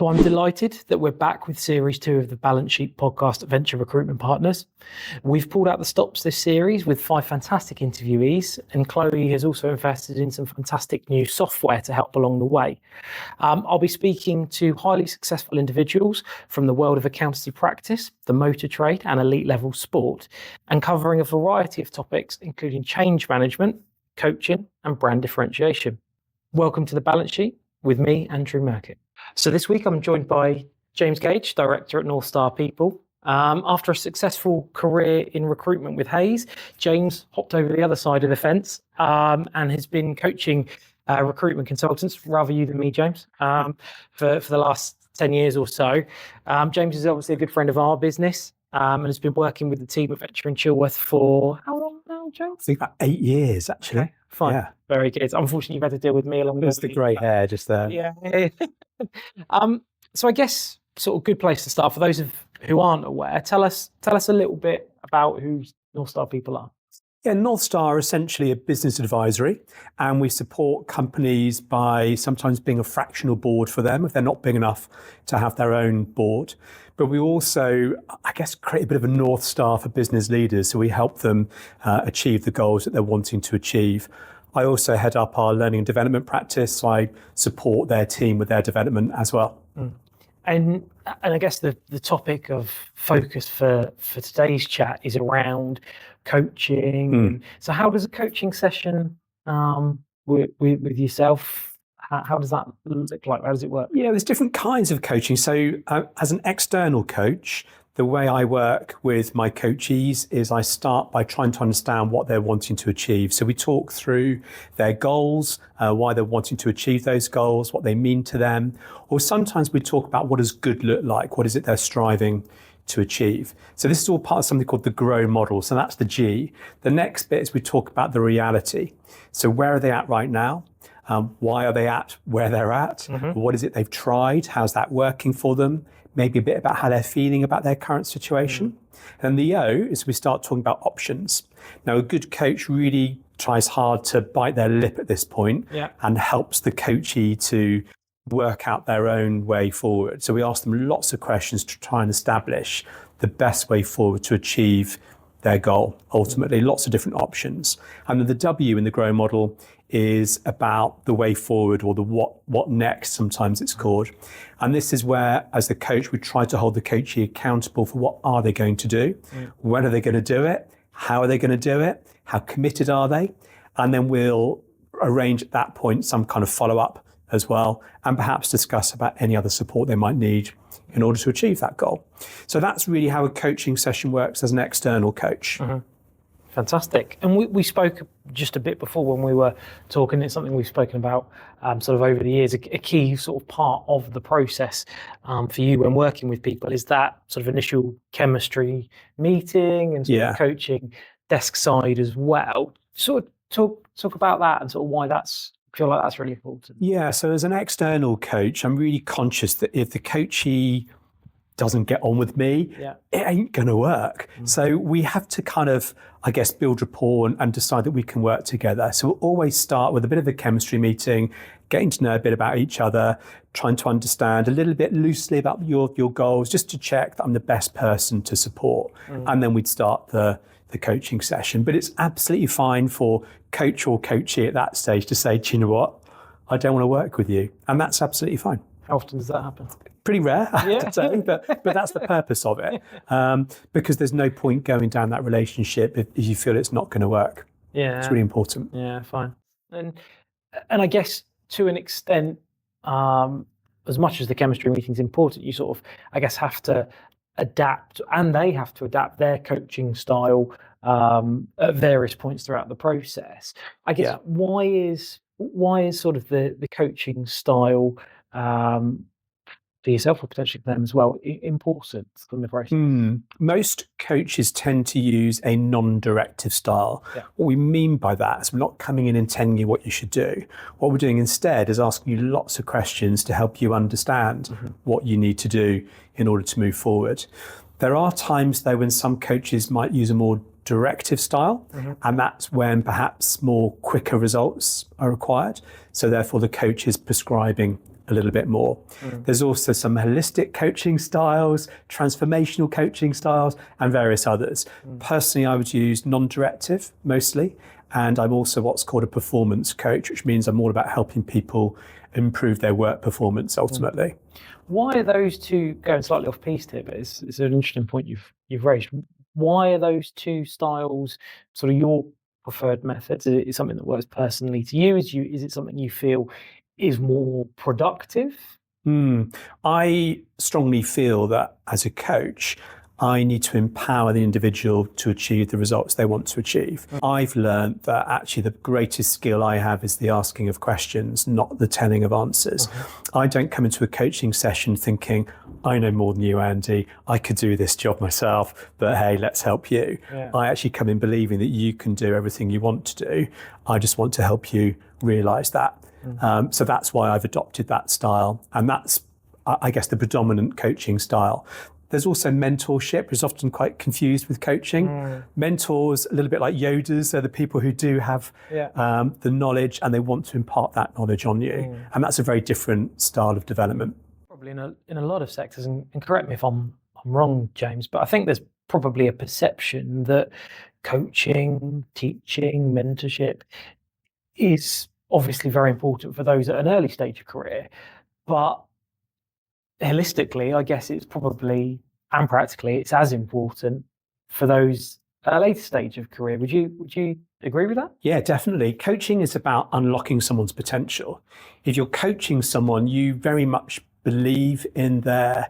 So I'm delighted that we're back with Series 2 of the Balance Sheet podcast Venture Recruitment Partners. We've pulled out the stops this series with 5 fantastic interviewees, and Chloe has also invested in some fantastic new software to help along the way. I'll be speaking to highly successful individuals from the world of accountancy practice, the motor trade and elite level sport, and covering a variety of topics including change management, coaching and brand differentiation. Welcome to the Balance Sheet with me, Andrew Merkitt. So this week I'm joined by James Gage, Director at North Star People. After a successful career in recruitment with Hayes, James hopped over the other side of the fence and has been coaching recruitment consultants, rather you than me, James, for the last 10 years or so. James is obviously a good friend of our business and has been working with the team at Venture in Chilworth for how long now, James? I think about 8 years, actually. Okay, fine. Yeah. Very good. Unfortunately, you've had to deal with me along the way. There's the grey hair just there. Yeah. So I guess sort of good place to start for those who aren't aware. Tell us a little bit about who North Star People are. Yeah, North Star are essentially a business advisory, and we support companies by sometimes being a fractional board for them if they're not big enough to have their own board. But we also, I guess, create a bit of a North Star for business leaders, so we help them achieve the goals that they're wanting to achieve. I also head up our learning and development practice, so I support their team with their development as well. And I guess the topic of focus for today's chat is around coaching. So how does a coaching session with yourself, how does that look like? How does it work? Yeah, there's different kinds of coaching. So as an external coach, the way I work with my coachees is I start by trying to understand what they're wanting to achieve. So we talk through their goals, why they're wanting to achieve those goals, what they mean to them. Or sometimes we talk about what does good look like? What is it they're striving to achieve? So this is all part of something called the GROW model. So that's the G. The next bit is we talk about the reality. So where are they at right now? Why are they at where they're at? What is it they've tried? How's that working for them? Maybe a bit about how they're feeling about their current situation. And the O is we start talking about options. Now, a good coach really tries hard to bite their lip at this point and helps the coachee to work out their own way forward. So we ask them lots of questions to try and establish the best way forward to achieve their goal, ultimately, lots of different options. And then the W in the GROW model is about the way forward, or the what next, sometimes it's called. And this is where, as the coach, we try to hold the coachee accountable for what are they going to do, when are they going to do it, how are they going to do it, how committed are they, and then we'll arrange at that point some kind of follow-up as well, and perhaps discuss about any other support they might need in order to achieve that goal. So that's really how a coaching session works as an external coach. Fantastic. And we spoke just a bit before when we were talking. It's something we've spoken about sort of over the years. A key sort of part of the process for you when working with people is that sort of initial chemistry meeting and sort of coaching desk side as well. Sort of talk about that and sort of why I feel like that's really important. Yeah, so as an external coach, I'm really conscious that if the coachee doesn't get on with me, it ain't going to work. So we have to kind of, I guess, build rapport and decide that we can work together. So we'll always start with a bit of a chemistry meeting, getting to know a bit about each other, trying to understand a little bit loosely about your goals, just to check that I'm the best person to support. And then we'd start the coaching session. But it's absolutely fine for coach or coachee at that stage to say, do you know what? I don't want to work with you. And that's absolutely fine. How often does that happen? Pretty rare, I have to say, but that's the purpose of it, because there's no point going down that relationship if you feel it's not going to work. Yeah, it's really important. Yeah, fine. And I guess to an extent, as much as the chemistry meeting is important, you sort of, I guess, have to adapt, and they have to adapt their coaching style at various points throughout the process. I guess why is sort of the coaching style for yourself or potentially for them as well important from the process? Most coaches tend to use a non-directive style. What we mean by that is we're not coming in and telling you what you should do. What we're doing instead is asking you lots of questions to help you understand what you need to do in order to move forward. There are times though when some coaches might use a more directive style, and that's when perhaps more quicker results are required. So therefore the coach is prescribing a little bit more. There's also some holistic coaching styles, transformational coaching styles, and various others. Personally, I would use non-directive mostly, and I'm also what's called a performance coach, which means I'm all about helping people improve their work performance ultimately. Why are those two going slightly off piste here? But it's an interesting point you've raised. Why are those two styles sort of your preferred methods? Is it something that works personally to you? Is it something you feel is more productive? I strongly feel that as a coach, I need to empower the individual to achieve the results they want to achieve. I've learned that actually the greatest skill I have is the asking of questions, not the telling of answers. I don't come into a coaching session thinking, I know more than you, Andy. I could do this job myself, but hey, let's help you. Yeah. I actually come in believing that you can do everything you want to do. I just want to help you realise that. So that's why I've adopted that style. And that's, I guess, the predominant coaching style. There's also mentorship, which is often quite confused with coaching. Mentors, a little bit like Yodas, they're the people who do have the knowledge and they want to impart that knowledge on you. And that's a very different style of development. Probably in a lot of sectors, and correct me if I'm wrong, James, but I think there's probably a perception that coaching, teaching, mentorship is obviously very important for those at an early stage of career, but holistically, I guess it's probably, and practically, it's as important for those at a later stage of career. Would you agree with that? Yeah, definitely. Coaching is about unlocking someone's potential. If you're coaching someone, you very much believe in their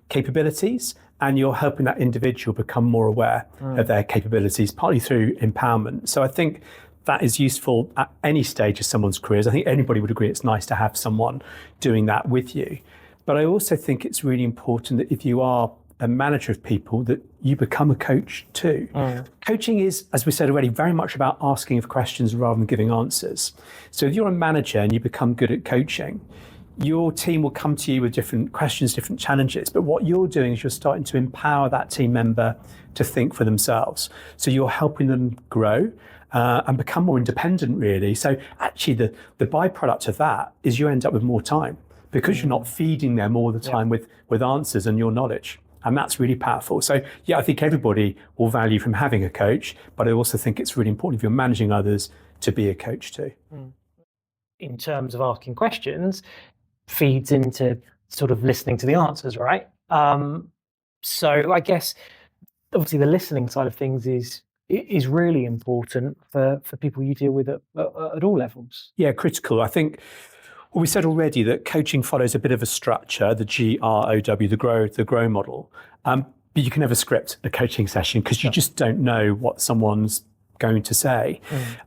capabilities, and you're helping that individual become more aware of their capabilities, partly through empowerment. So I think that is useful at any stage of someone's careers. I think anybody would agree it's nice to have someone doing that with you. But I also think it's really important that if you are a manager of people, that you become a coach too. Coaching is, as we said already, very much about asking of questions rather than giving answers. So if you're a manager and you become good at coaching, your team will come to you with different questions, different challenges. But what you're doing is you're starting to empower that team member to think for themselves. So you're helping them grow and become more independent, really. So actually the byproduct of that is you end up with more time, because you're not feeding them all the time with answers and your knowledge. And that's really powerful. So yeah, I think everybody will value from having a coach, but I also think it's really important if you're managing others to be a coach too. In terms of asking questions, feeds into sort of listening to the answers, right? So I guess obviously the listening side of things is really important for people you deal with at all levels. Yeah, critical. I think, well, we said already that coaching follows a bit of a structure, the GROW, the grow model. But you can never script a coaching session because you just don't know what someone's going to say.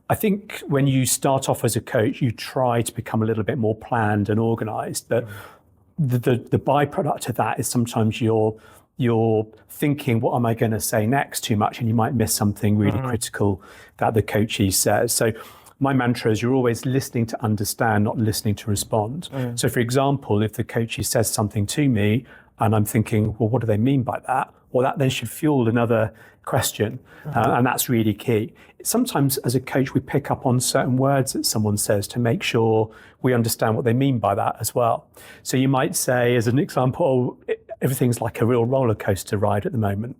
I think when you start off as a coach, you try to become a little bit more planned and organized. But the byproduct of that is sometimes you're thinking, what am I going to say next too much? And you might miss something really critical that the coachee says. So my mantra is you're always listening to understand, not listening to respond. So for example, if the coachee says something to me and I'm thinking, well, what do they mean by that? Well, that then should fuel another question. And that's really key. Sometimes as a coach, we pick up on certain words that someone says to make sure we understand what they mean by that as well. So you might say, as an example, everything's like a real roller coaster ride at the moment.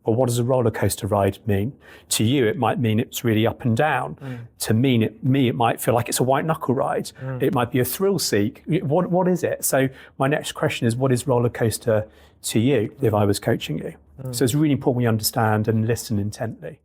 Well, what does a roller coaster ride mean? To you, it might mean it's really up and down. To me, it might feel like it's a white knuckle ride. It might be a thrill seek. What is it? So my next question is, what is roller coaster to you if I was coaching you? So it's really important we understand and listen intently.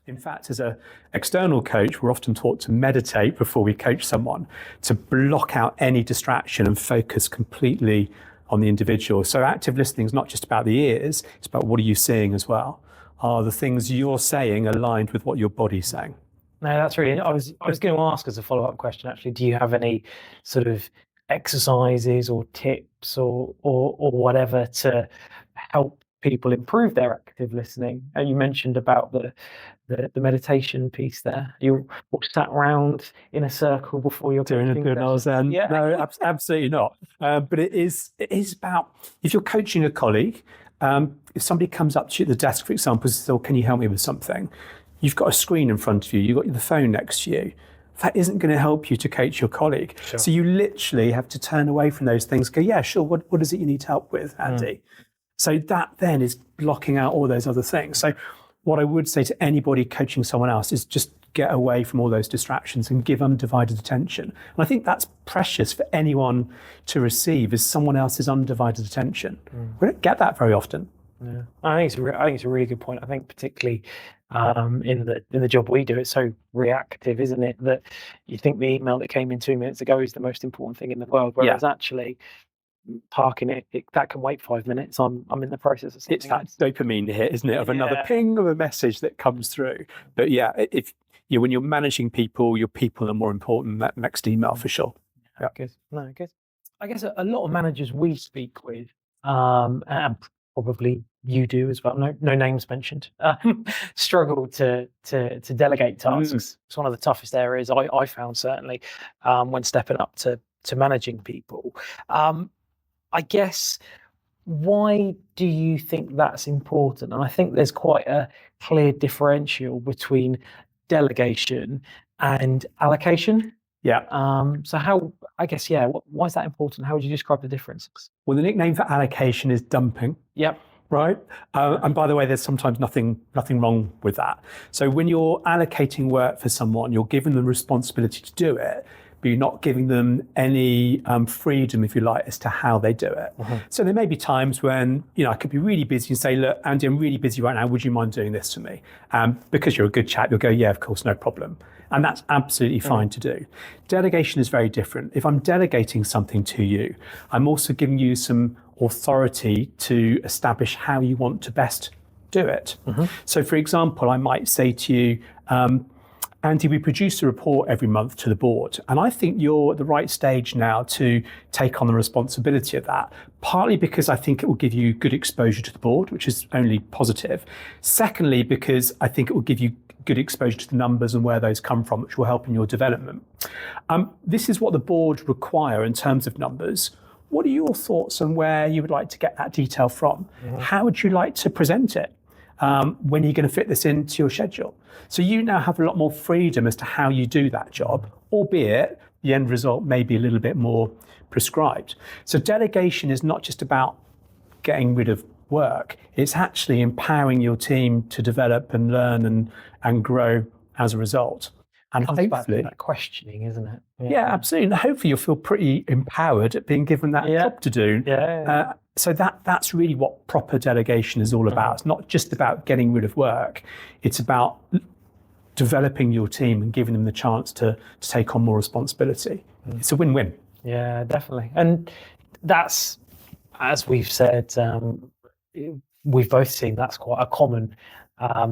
In fact, as an external coach, we're often taught to meditate before we coach someone, to block out any distraction and focus completely on the individual. So active listening is not just about the ears, it's about what are you seeing as well. Are the things you're saying aligned with what your body's saying? No, that's really, I was going to ask as a follow-up question, actually, do you have any sort of exercises or tips or whatever to help people improve their active listening? And you mentioned about the meditation piece there. You all sat around in a circle before you're doing a good Zen. Yeah. No, absolutely not. But it is about, if you're coaching a colleague, if somebody comes up to you at the desk, for example, and says, oh, can you help me with something? You've got a screen in front of you, you've got the phone next to you. that isn't going to help you to coach your colleague. Sure. So you literally have to turn away from those things, go, yeah, sure, what is it you need help with, Andy? So that then is blocking out all those other things. So what I would say to anybody coaching someone else is just get away from all those distractions and give undivided attention. And I think that's precious for anyone to receive, is someone else's undivided attention. We don't get that very often. Yeah. I think it's a really good point. I think particularly in the job we do, it's so reactive, isn't it? That you think the email that came in 2 minutes ago is the most important thing in the world, whereas actually parking it that can wait 5 minutes. I'm in the process of something It's that dopamine hit, isn't it, of another Yeah. ping of a message that comes through. But yeah, if when you're managing people, your people are more important than that next email for sure. Yeah. Good. No, good. I guess a lot of managers we speak with, and probably you do as well. No names mentioned. Struggle to delegate tasks. It's one of the toughest areas I found, certainly, when stepping up to managing people. I guess, why do you think that's important? And I think there's quite a clear differential between delegation and allocation. Yeah. So why is that important? How would you describe the differences? Well, the nickname for allocation is dumping. Yep. Right. And by the way, there's sometimes nothing wrong with that. So when you're allocating work for someone, you're giving them responsibility to do it, but you're not giving them any freedom, if you like, as to how they do it. So there may be times when, I could be really busy and say, look, Andy, I'm really busy right now. Would you mind doing this for me? Because you're a good chap, you'll go, yeah, of course, no problem. And that's absolutely fine to do. Delegation is very different. If I'm delegating something to you, I'm also giving you some authority to establish how you want to best do it. So for example, I might say to you, Andy, we produce a report every month to the board, and I think you're at the right stage now to take on the responsibility of that, partly because I think it will give you good exposure to the board, which is only positive. Secondly, because I think it will give you good exposure to the numbers and where those come from, which will help in your development. This is what the board require in terms of numbers. What are your thoughts on where you would like to get that detail from? How would you like to present it? When are you going to fit this into your schedule? So you now have a lot more freedom as to how you do that job, albeit the end result may be a little bit more prescribed. So delegation is not just about getting rid of work, it's actually empowering your team to develop and learn and grow as a result. And Comes back to hopefully, that questioning, isn't it? yeah, absolutely. And hopefully you'll feel pretty empowered at being given that job to do. So that's really what proper delegation is all about. It's not just about getting rid of work. It's about developing your team and giving them the chance to take on more responsibility. It's a win-win. Yeah, definitely. And that's, as we've said, we've both seen that's quite a common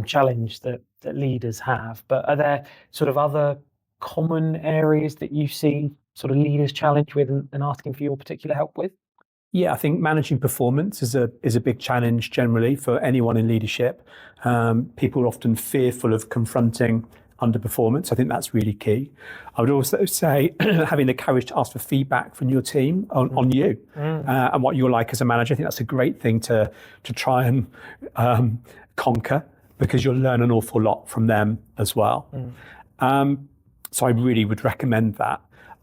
challenge that leaders have. But are there sort of other common areas that you see sort of leaders challenge with and asking for your particular help with? Yeah, I think managing performance is a big challenge generally for anyone in leadership. People are often fearful of confronting underperformance. I think that's really key. I would also say having the courage to ask for feedback from your team on you and what you're like as a manager. I think that's a great thing to try and conquer, because you'll learn an awful lot from them as well. So I really would recommend that.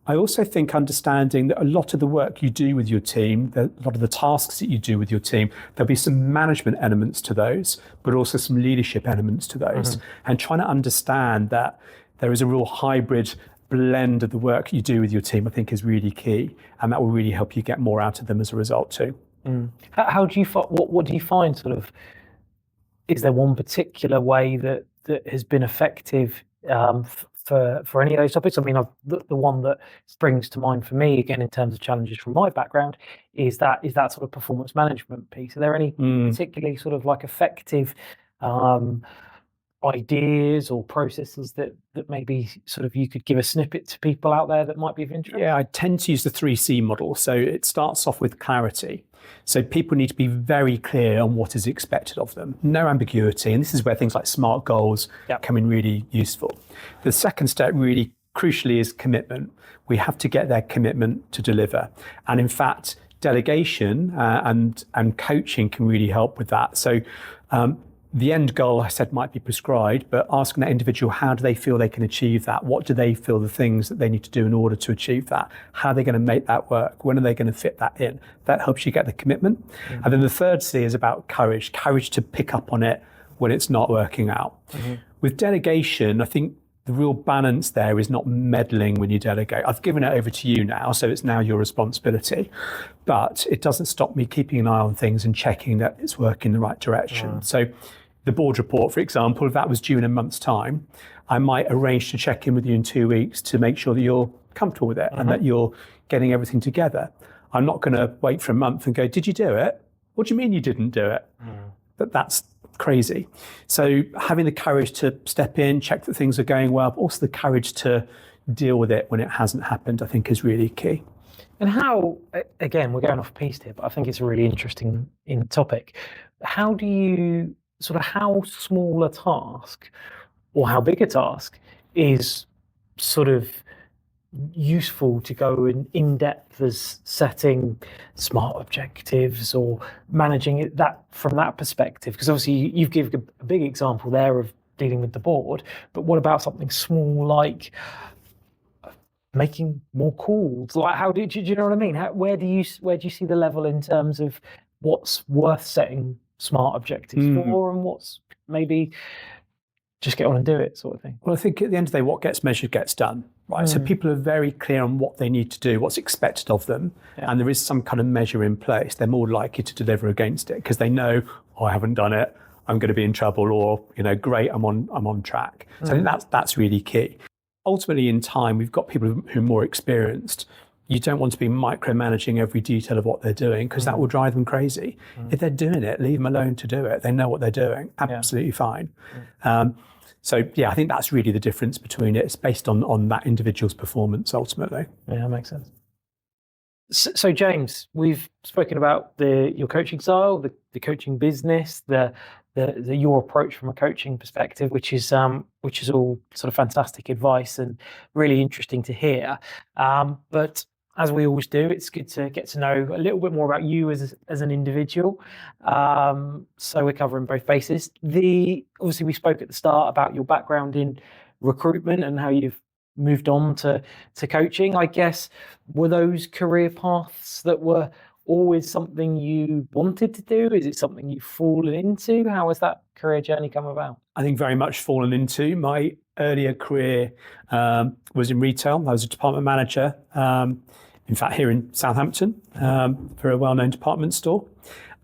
I also think understanding that a lot of the work you do with your team, a lot of the tasks that you do with your team, there'll be some management elements to those, but also some leadership elements to those. And trying to understand that there is a real hybrid blend of the work you do with your team, I think is really key. And that will really help you get more out of them as a result too. How do you what do you find sort of, is there one particular way that has been effective for any of those topics? I mean, the one that springs to mind for me, again, in terms of challenges from my background, is that sort of performance management piece. Are there any particularly sort of like effective ideas or processes that maybe sort of you could give a snippet to people out there that might be of interest? Yeah, I tend to use the 3C model. So it starts off with clarity. So people need to be very clear on what is expected of them. No ambiguity. And this is where things like SMART goals come in really useful. The second step really crucially is commitment. We have to get their commitment to deliver. And in fact, delegation and coaching can really help with that. So the end goal, I said, might be prescribed, but asking that individual, how do they feel they can achieve that? What do they feel the things that they need to do in order to achieve that? How are they going to make that work? When are they going to fit that in? That helps you get the commitment. And then the third C is about courage to pick up on it when it's not working out. With delegation, I think the real balance there is not meddling when you delegate. I've given it over to you now, so it's now your responsibility. But it doesn't stop me keeping an eye on things and checking that it's working in the right direction. So the board report, for example, if that was due in a month's time, I might arrange to check in with you in 2 weeks to make sure that you're comfortable with it and that you're getting everything together. I'm not going to wait for a month and go, did you do it? What do you mean you didn't do it? That's crazy. So having the courage to step in, check that things are going well, but also the courage to deal with it when it hasn't happened, I think is really key. And how, again, we're going off piste here, but I think it's a really interesting topic. How do you, how small a task or how big a task is sort of useful to go in depth as setting smart objectives or managing it that from that perspective? Because obviously you've given a big example there of dealing with the board, but what about something small like making more calls? Like, how do you know what I mean? Where do you see the level in terms of what's worth setting smart objectives for and what's maybe just get on and do it sort of thing? Well, I think at the end of the day, what gets measured gets done, right? So people are very clear on what they need to do, what's expected of them, and there is some kind of measure in place. They're more likely to deliver against it because they know, I haven't done it, I'm going to be in trouble, or great, I'm on track. So I think that's really key. Ultimately, in time, we've got people who are more experienced. You don't want to be micromanaging every detail of what they're doing because that will drive them crazy. If they're doing it, leave them alone to do it. They know what they're doing. Absolutely fine. So I think that's really the difference between it. It's based on that individual's performance ultimately. Yeah, that makes sense. So James, we've spoken about your coaching style, the coaching business, your approach from a coaching perspective, which is all sort of fantastic advice and really interesting to hear. But as we always do, it's good to get to know a little bit more about you as an individual. So we're covering both bases. Obviously, we spoke at the start about your background in recruitment and how you've moved on to coaching. I guess, were those career paths that were always something you wanted to do? Is it something you've fallen into? How has that career journey come about? I think very much fallen into. My earlier career was in retail. I was a department manager, in fact, here in Southampton, for a well-known department store.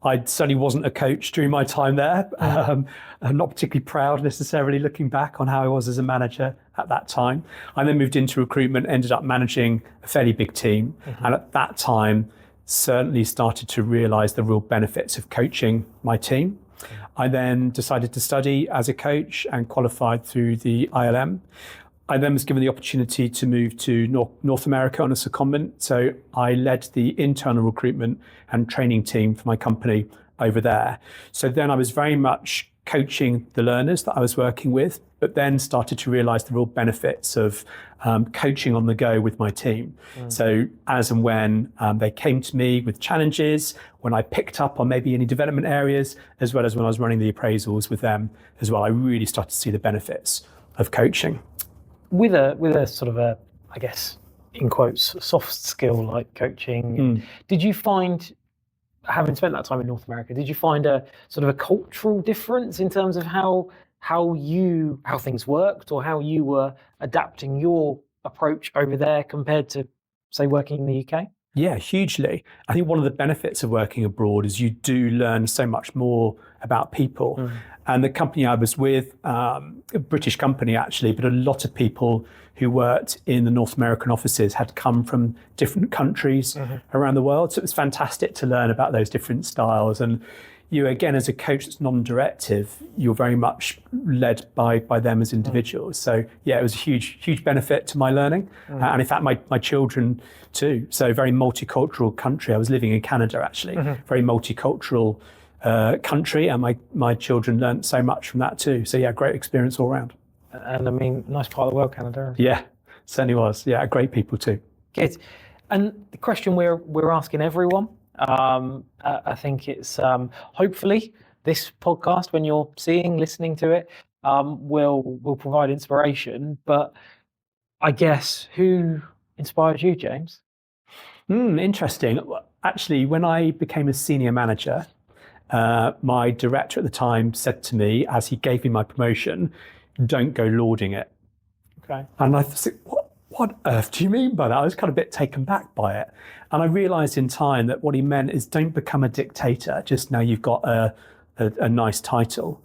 I certainly wasn't a coach during my time there. I'm not particularly proud necessarily looking back on how I was as a manager at that time. I then moved into recruitment, ended up managing a fairly big team. And at that time, certainly started to realise the real benefits of coaching my team. I then decided to study as a coach and qualified through the ILM. I then was given the opportunity to move to North America on a secondment. So I led the internal recruitment and training team for my company over there. So then I was very much coaching the learners that I was working with, but then started to realise the real benefits of coaching on the go with my team. So as and when they came to me with challenges, when I picked up on maybe any development areas, as well as when I was running the appraisals with them as well, I really started to see the benefits of coaching. With a sort of a, I guess, in quotes, soft skill like coaching, did you find, having spent that time in North America, did you find a sort of a cultural difference in terms of how things worked or how you were adapting your approach over there compared to, say, working in the UK? Yeah, hugely. I think one of the benefits of working abroad is you do learn so much more about people. And the company I was with, a British company actually, but a lot of people who worked in the North American offices had come from different countries around the world. So it was fantastic to learn about those different styles. And you, again, as a coach that's non-directive, you're very much led by them as individuals. So yeah, it was a huge benefit to my learning. And in fact, my children too. So very multicultural country. I was living in Canada actually, very multicultural country, and my children learnt so much from that too. So yeah, great experience all around. And I mean, nice part of the world, Canada. Yeah, certainly was. Yeah, great people too. Good. And the question we're asking everyone, I think it's hopefully this podcast, when you're listening to it, will provide inspiration. But I guess, who inspired you, James? Interesting. Actually, when I became a senior manager, my director at the time said to me, as he gave me my promotion, don't go lauding it. Okay. And I thought, what on earth do you mean by that? I was kind of a bit taken back by it. And I realized in time that what he meant is don't become a dictator. Just now you've got a nice title.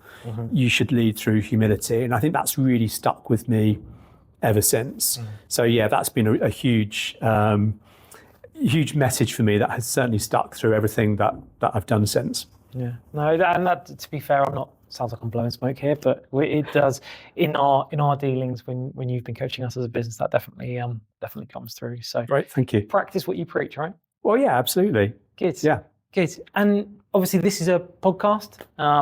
You should lead through humility. And I think that's really stuck with me ever since. So yeah, that's been a huge message for me that has certainly stuck through everything that I've done since. Yeah, no, and that, to be fair, sounds like I'm blowing smoke here, but it does in our dealings when you've been coaching us as a business, that definitely comes through. So Great, thank you. Practice what you preach, right? Well, yeah, absolutely. Good. Yeah. Good. And obviously this is a podcast,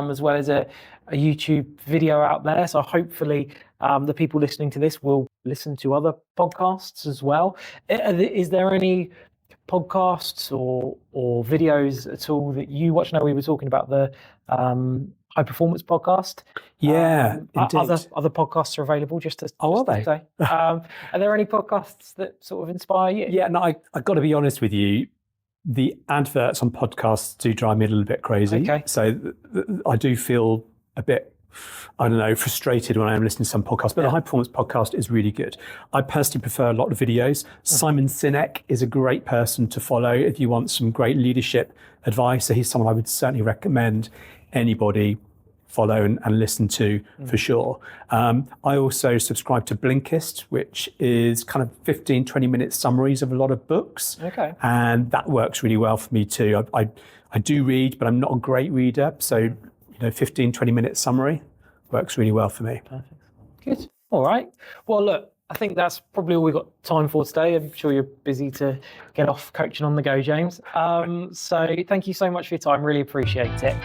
as well as a YouTube video out there. So hopefully the people listening to this will listen to other podcasts as well. Is there any podcasts or videos at all that you watch? Now, we were talking about the High Performance podcast. Yeah, indeed. Other podcasts are available. Are they? Say. Are there any podcasts that sort of inspire you? Yeah, no, I've got to be honest with you. The adverts on podcasts do drive me a little bit crazy. Okay. So I do feel a bit, I don't know, frustrated when I am listening to some podcasts, but the High Performance podcast is really good. I personally prefer a lot of videos. Simon Sinek is a great person to follow if you want some great leadership advice. So he's someone I would certainly recommend anybody follow and listen to for sure. I also subscribe to Blinkist, which is kind of 15, 20-minute summaries of a lot of books. Okay. And that works really well for me too. I do read, but I'm not a great reader. So, 15, 20-minute summary works really well for me. Perfect. Good. All right. Well, look, I think that's probably all we've got time for today. I'm sure you're busy to get off coaching on the go, James. So thank you so much for your time. Really appreciate it.